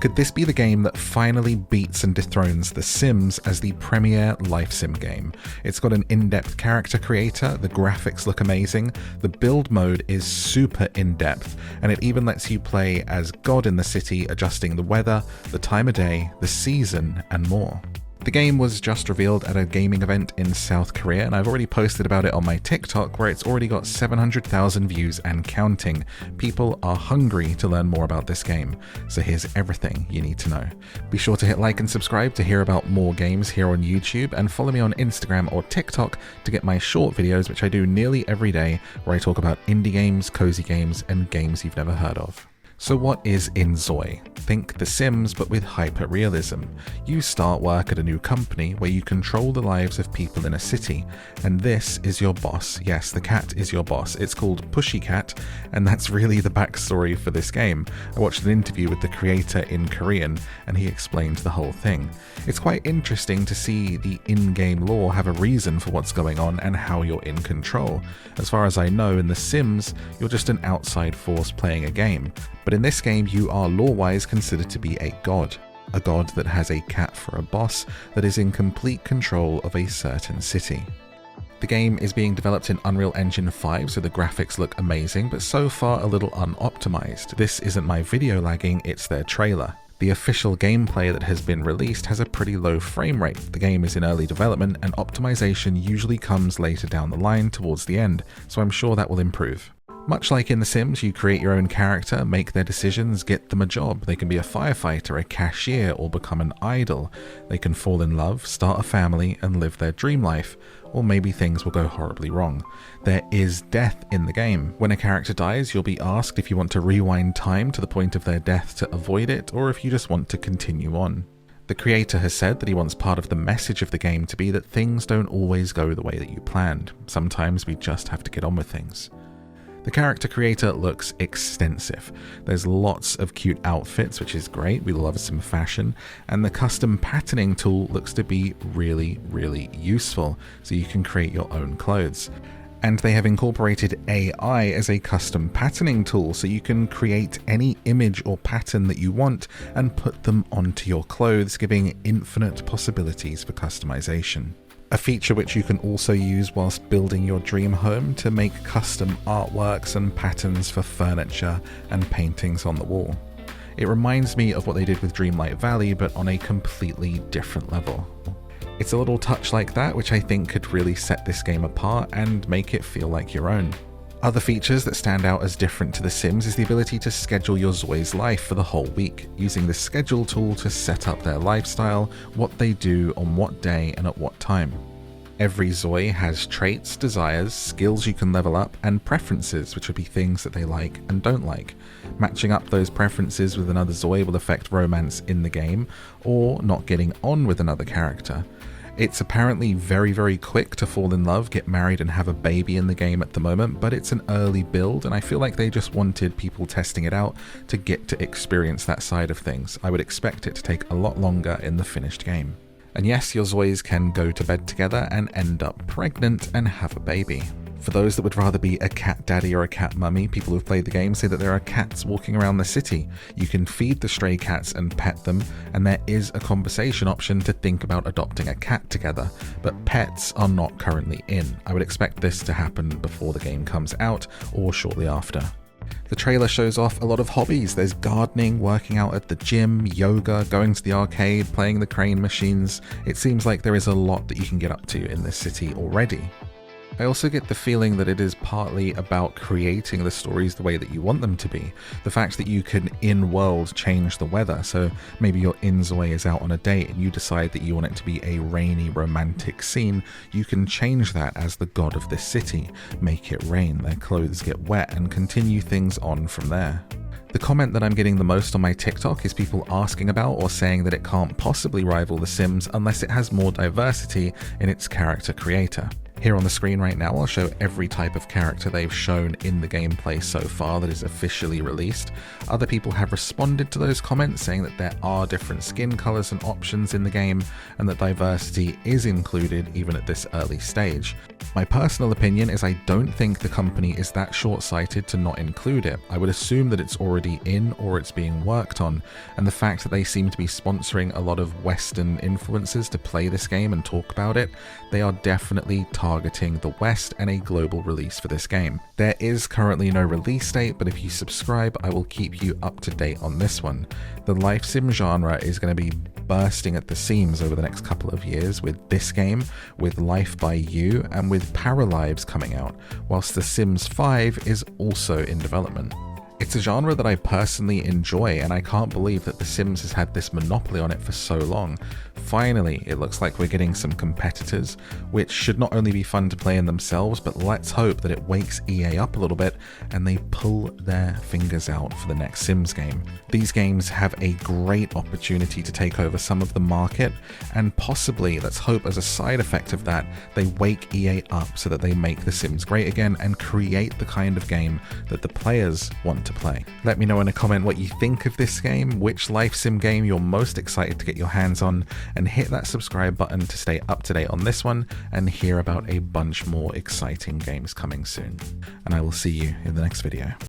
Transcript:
Could this be the game that finally beats and dethrones The Sims as the premier life sim game? It's got an in-depth character creator, the graphics look amazing, the build mode is super in-depth, and it even lets you play as God in the city, adjusting the weather, the time of day, the season, and more. The game was just revealed at a gaming event in South Korea, and I've already posted about it on my TikTok, where it's already got 700,000 views and counting. People are hungry to learn more about this game, so here's everything you need to know. Be sure to hit like and subscribe to hear about more games here on YouTube, and follow me on Instagram or TikTok to get my short videos, which I do nearly every day, where I talk about indie games, cozy games, and games you've never heard of. So what is inZOI? Think The Sims, but with hyper-realism. You start work at a new company where you control the lives of people in a city, and this is your boss. Yes, the cat is your boss. It's called Pussycat, and that's really the backstory for this game. I watched an interview with the creator in Korean, and he explained the whole thing. It's quite interesting to see the in-game lore have a reason for what's going on and how you're in control. As far as I know, in The Sims, you're just an outside force playing a game. But in this game, you are lore-wise considered to be a god that has a cat for a boss, that is in complete control of a certain city. The game is being developed in Unreal Engine 5, so the graphics look amazing, but so far a little unoptimized. This isn't my video lagging, it's their trailer. The official gameplay that has been released has a pretty low frame rate. The game is in early development, and optimization usually comes later down the line towards the end, so I'm sure that will improve. Much like in The Sims, you create your own character, make their decisions, get them a job. They can be a firefighter, a cashier, or become an idol. They can fall in love, start a family, and live their dream life. Or maybe things will go horribly wrong. There is death in the game. When a character dies, you'll be asked if you want to rewind time to the point of their death to avoid it, or if you just want to continue on. The creator has said that he wants part of the message of the game to be that things don't always go the way that you planned. Sometimes we just have to get on with things. The character creator looks extensive. There's lots of cute outfits, which is great, we love some fashion, and the custom patterning tool looks to be really useful, so you can create your own clothes. And they have incorporated AI as a custom patterning tool, so you can create any image or pattern that you want and put them onto your clothes, giving infinite possibilities for customization. A feature which you can also use whilst building your dream home to make custom artworks and patterns for furniture and paintings on the wall. It reminds me of what they did with Dreamlight Valley, but on a completely different level. It's a little touch like that which I think could really set this game apart and make it feel like your own. Other features that stand out as different to The Sims is the ability to schedule your ZOI's life for the whole week, using the schedule tool to set up their lifestyle, what they do on what day and at what time. Every ZOI has traits, desires, skills you can level up, and preferences, which would be things that they like and don't like. Matching up those preferences with another ZOI will affect romance in the game, or not getting on with another character. It's apparently very quick to fall in love, get married, and have a baby in the game at the moment, but it's an early build, and I feel like they just wanted people testing it out to get to experience that side of things. I would expect it to take a lot longer in the finished game. And yes, your ZOIs can go to bed together and end up pregnant and have a baby. For those that would rather be a cat daddy or a cat mummy, people who've played the game say that there are cats walking around the city. You can feed the stray cats and pet them, and there is a conversation option to think about adopting a cat together, but pets are not currently in. I would expect this to happen before the game comes out or shortly after. The trailer shows off a lot of hobbies. There's gardening, working out at the gym, yoga, going to the arcade, playing the crane machines. It seems like there is a lot that you can get up to in this city already. I also get the feeling that it is partly about creating the stories the way that you want them to be. The fact that you can in-world change the weather, so maybe your inZOI is out on a date and you decide that you want it to be a rainy romantic scene, you can change that as the god of this city, make it rain, their clothes get wet, and continue things on from there. The comment that I'm getting the most on my TikTok is people asking about or saying that it can't possibly rival The Sims unless it has more diversity in its character creator. Here on the screen right now, I'll show every type of character they've shown in the gameplay so far that is officially released. Other people have responded to those comments saying that there are different skin colors and options in the game, and that diversity is included even at this early stage. My personal opinion is I don't think the company is that short-sighted to not include it. I would assume that it's already in or it's being worked on, and the fact that they seem to be sponsoring a lot of Western influencers to play this game and talk about it, they are definitely targeting the West and a global release for this game. There is currently no release date, but if you subscribe, I will keep you up to date on this one. The life sim genre is going to be bursting at the seams over the next couple of years with this game, with Life by You, and with Paralives coming out, whilst The Sims 5 is also in development. It's a genre that I personally enjoy, and I can't believe that The Sims has had this monopoly on it for so long. Finally, it looks like we're getting some competitors, which should not only be fun to play in themselves, but let's hope that it wakes EA up a little bit and they pull their fingers out for the next Sims game. These games have a great opportunity to take over some of the market, and possibly, let's hope as a side effect of that, they wake EA up so that they make The Sims great again and create the kind of game that the players want to play. Let me know in a comment what you think of this game, which life sim game you're most excited to get your hands on, and hit that subscribe button to stay up to date on this one and hear about a bunch more exciting games coming soon. And I will see you in the next video.